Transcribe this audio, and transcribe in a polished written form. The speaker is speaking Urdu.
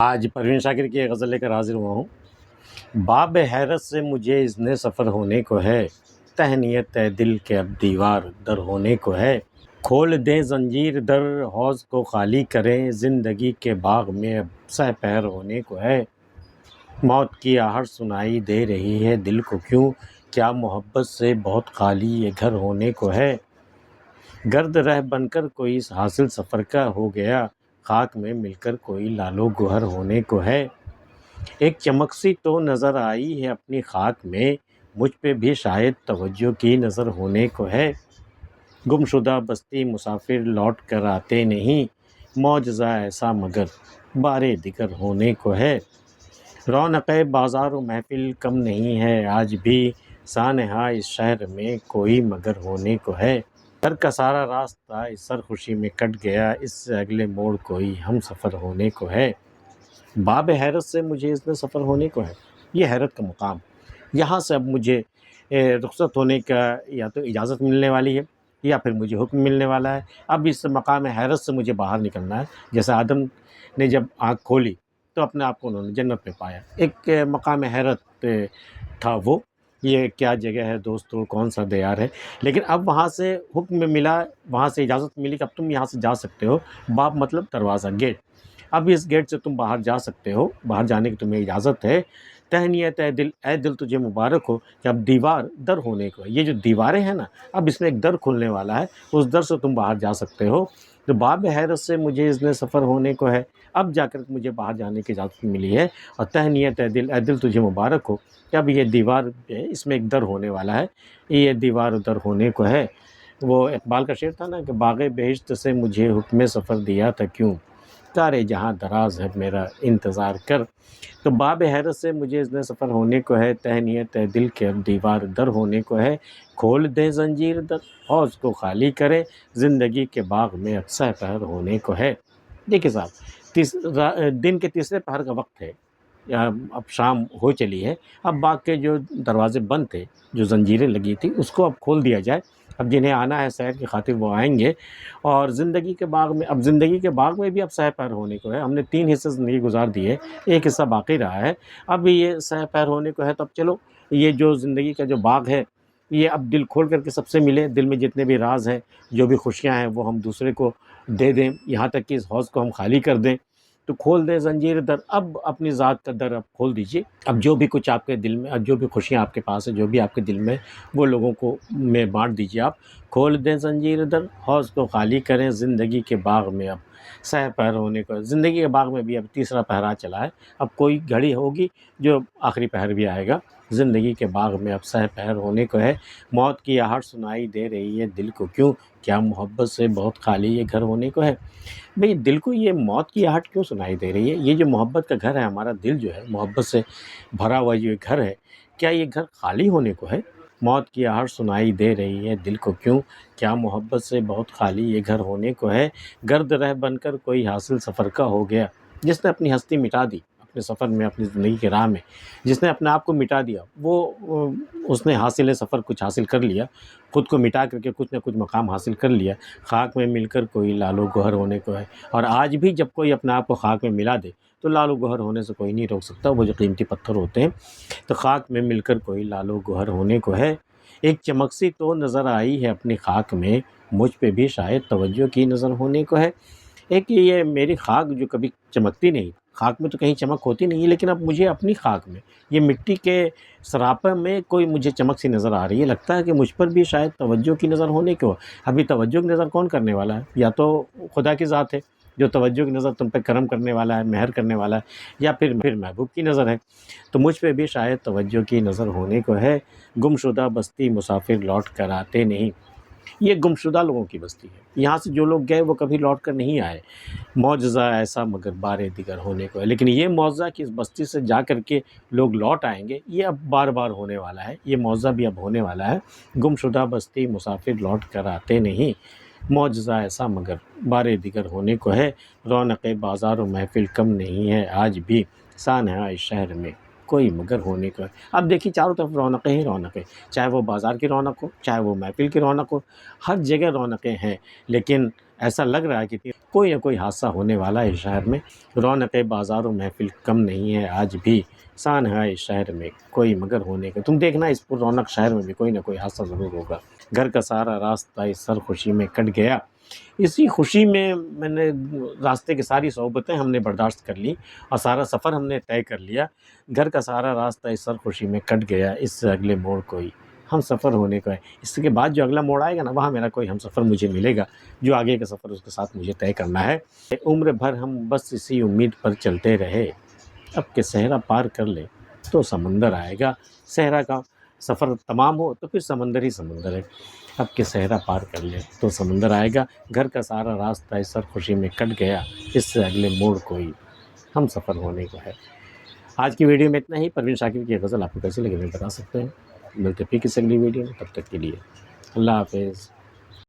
آج پروین شاکر کی ایک غزل لے کر حاضر ہوا ہوں۔ باب حیرت سے مجھے اذن سفر ہونے کو ہے، تہنیت ہے دل کے اب دیوار در ہونے کو ہے۔ کھول دیں زنجیر در حوض کو خالی کریں، زندگی کے باغ میں اب سہ پہر ہونے کو ہے۔ موت کی آہٹ سنائی دے رہی ہے دل کو کیوں، کیا محبت سے بہت خالی یہ گھر ہونے کو ہے۔ گرد رہ بن کر کوئی حاصل سفر کا ہو گیا، خاک میں مل کر کوئی لالو گوہر ہونے کو ہے۔ ایک چمک سی تو نظر آئی ہے اپنی خاک میں، مجھ پہ بھی شاید توجہ کی نظر ہونے کو ہے۔ گم شدہ بستی مسافر لوٹ کر آتے نہیں، معجزہ ایسا مگر بار دیگر ہونے کو ہے۔ رونق بازار و محفل کم نہیں ہے آج بھی، سانحہ اس شہر میں کوئی مگر ہونے کو ہے۔ گھر کا سارا راستہ اس سرخوشی میں کٹ گیا، اس سے اگلے موڑ کوئی ہم سفر ہونے کو ہے۔ باب حیرت سے مجھے اذن سفر ہونے کو ہے، یہ حیرت کا مقام۔ یہاں سے اب مجھے رخصت ہونے کا یا تو اجازت ملنے والی ہے یا پھر مجھے حکم ملنے والا ہے۔ اب اس مقام حیرت سے مجھے باہر نکلنا ہے۔ جیسے آدم نے جب آنکھ کھولی تو اپنے آپ کو انہوں نے جنت میں پایا، ایک مقام حیرت تھا وہ، یہ کیا جگہ ہے دوستو، کون سا دیار ہے۔ لیکن اب وہاں سے حکم ملا، وہاں سے اجازت ملی کہ اب تم یہاں سے جا سکتے ہو۔ باب مطلب دروازہ، گیٹ۔ اب اس گیٹ سے تم باہر جا سکتے ہو، باہر جانے کی تمہیں اجازت ہے۔ تہنیت ہے دل، اے دل تجھے مبارک ہو کہ اب دیوار در ہونے کو ہے۔ یہ جو دیواریں ہیں نا، اب اس میں ایک در کھلنے والا ہے، اس در سے تم باہر جا سکتے ہو۔ تو باب حیرت سے مجھے اذن سفر ہونے کو ہے، اب جا کر مجھے باہر جانے کی اجازت ملی ہے۔ اور تہنیت ہے دل، اے دل تجھے مبارک ہو کہ اب یہ دیوار ہے، اس میں ایک در ہونے والا ہے، یہ دیوار در ہونے کو ہے۔ وہ اقبال کا شعر تھا نا کہ باغ بہشت سے مجھے حکم سفر دیا تھا کیوں، کارے جہاں دراز ہے میرا انتظار کر۔ تو باب حیرت سے مجھے اذن سفر ہونے کو ہے، تہنیت ہے دل کے اب دیوار در ہونے کو ہے۔ کھول دیں زنجیر در حوض کو خالی کریں، زندگی کے باغ میں اب سہ پہر ہونے کو ہے۔ دیکھیے صاحب، دن کے تیسرے پہر کا وقت ہے، اب شام ہو چلی ہے۔ اب باغ کے جو دروازے بند تھے، جو زنجیریں لگی تھی، اس کو اب کھول دیا جائے۔ اب جنہیں آنا ہے سیر کی خاطر وہ آئیں گے، اور زندگی کے باغ میں، اب زندگی کے باغ میں بھی اب سہ پہر ہونے کو ہے۔ ہم نے 3 حصے زندگی گزار دی ہے، ایک حصہ باقی رہا ہے، اب یہ سہ پہر ہونے کو ہے۔ تو اب چلو، یہ جو زندگی کا جو باغ ہے، یہ اب دل کھول کر کے سب سے ملے، دل میں جتنے بھی راز ہیں، جو بھی خوشیاں ہیں، وہ ہم دوسرے کو دے دیں، یہاں تک کہ اس حوض کو ہم خالی کر دیں۔ تو کھول دیں زنجیر در، اب اپنی ذات کا در اب کھول دیجئے۔ اب جو بھی کچھ آپ کے دل میں، اب جو بھی خوشیاں آپ کے پاس ہیں، جو بھی آپ کے دل میں، وہ لوگوں کو میں بانٹ دیجئے آپ۔ کھول دیں زنجیر در، حوض کو خالی کریں، زندگی کے باغ میں اب سہ پہر ہونے کو۔ زندگی کے باغ میں بھی اب تیسرا پہرا چلا ہے، اب کوئی گھڑی ہوگی جو آخری پہر بھی آئے گا۔ زندگی کے باغ میں اب سہ پہر ہونے کو ہے۔ موت کی آہٹ سنائی دے رہی ہے دل کو کیوں، کیا محبت سے بہت خالی یہ گھر ہونے کو ہے۔ بھئی دل کو یہ موت کی آہٹ کیوں سنائی دے رہی ہے؟ یہ جو محبت کا گھر ہے، ہمارا دل جو ہے، محبت سے بھرا ہوا یہ گھر ہے، کیا یہ گھر خالی ہونے کو ہے؟ موت کی آہٹ سنائی دے رہی ہے دل کو کیوں، کیا محبت سے بہت خالی یہ گھر ہونے کو ہے۔ گرد رہ بن کر کوئی حاصل سفر کا ہو گیا، جس نے اپنی ہستی مٹا دی اپنے سفر میں، اپنی زندگی کے راہ میں، جس نے اپنے آپ کو مٹا دیا، وہ اس نے حاصل سفر کچھ حاصل کر لیا، خود کو مٹا کر کے کچھ نہ کچھ مقام حاصل کر لیا۔ خاک میں مل کر کوئی لالو گوہر ہونے کو ہے۔ اور آج بھی جب کوئی اپنے آپ کو خاک میں ملا دے تو لالو گوہر ہونے سے کوئی نہیں روک سکتا، وہ جو قیمتی پتھر ہوتے ہیں۔ تو خاک میں مل کر کوئی لالو گوہر ہونے کو ہے۔ ایک چمک سی تو نظر آئی ہے اپنی خاک میں، مجھ پہ بھی شاید توجہ کی نظر ہونے کو ہے۔ ایک یہ میری خاک جو کبھی چمکتی نہیں، خاک میں تو کہیں چمک ہوتی نہیں ہے، لیکن اب مجھے اپنی خاک میں، یہ مٹی کے سراپے میں کوئی مجھے چمک سی نظر آ رہی ہے۔ لگتا ہے کہ مجھ پر بھی شاید توجہ کی نظر ہونے کو۔ ابھی توجہ کی نظر کون کرنے والا ہے؟ یا تو خدا کی ذات ہے جو توجہ کی نظر تم پہ کرم کرنے والا ہے، مہر کرنے والا ہے، یا پھر محبوب کی نظر ہے۔ تو مجھ پہ بھی شاید توجہ کی نظر ہونے کو ہے۔ گم شدہ بستی مسافر لوٹ کر آتے نہیں، یہ گم شدہ لوگوں کی بستی ہے، یہاں سے جو لوگ گئے وہ کبھی لوٹ کر نہیں آئے۔ معجزہ ایسا مگر بار دیگر ہونے کو ہے، لیکن یہ معجزہ کہ اس بستی سے جا کر کے لوگ لوٹ آئیں گے، یہ اب بار بار ہونے والا ہے، یہ معجزہ بھی اب ہونے والا ہے۔ گم شدہ بستی مسافر لوٹ کر آتے نہیں، معجزہ ایسا مگر بار دیگر ہونے کو ہے۔ رونق بازار و محفل کم نہیں ہے آج بھی، سانحہ اس شہر میں کوئی مگر ہونے کو ہے۔ اب دیکھیے چاروں طرف رونقیں ہی رونقیں، چاہے وہ بازار کی رونق ہو، چاہے وہ محفل کی رونق ہو، ہر جگہ رونقیں ہیں، لیکن ایسا لگ رہا ہے کہ کوئی نہ کوئی حادثہ ہونے والا ہے شہر میں۔ رونق بازار و محفل کم نہیں ہے آج بھی، سانحۂ شہر میں کوئی مگر ہونے کا۔ تم دیکھنا اس پر رونق شہر میں بھی کوئی نہ کوئی حادثہ ضرور ہوگا۔ گھر کا سارا راستہ اس سر خوشی میں کٹ گیا، اسی خوشی میں نے راستے کی ساری صحبتیں ہم نے برداشت کر لی اور سارا سفر ہم نے طے کر لیا۔ گھر کا سارا راستہ اس سر خوشی میں کٹ گیا، اس سے اگلے موڑ کوئی ہم سفر ہونے کا ہے۔ اس کے بعد جو اگلا موڑ آئے گا نا، وہاں میرا کوئی ہم سفر مجھے ملے گا، جو آگے کا سفر اس کے ساتھ مجھے طے کرنا ہے۔ عمر بھر ہم بس اسی امید پر چلتے رہے، اب کہ صحرا پار کر لے تو سمندر آئے گا۔ صحرا کا سفر تمام ہو تو پھر سمندر ہی سمندر ہے، اب کہ صحرا پار کر لے تو سمندر آئے گا۔ گھر کا سارا راستہ اس سر خوشی میں کٹ گیا، اس سے اگلے موڑ کوئی ہم سفر ہونے کو ہے۔ آج کی ویڈیو میں اتنا ہی۔ پروین شاکر کی غزل آپ کو کیسی لگی بتا سکتے ہیں۔ ملتے پھر کسی اگلی ویڈیو میں، تب تک کے لیے اللہ حافظ۔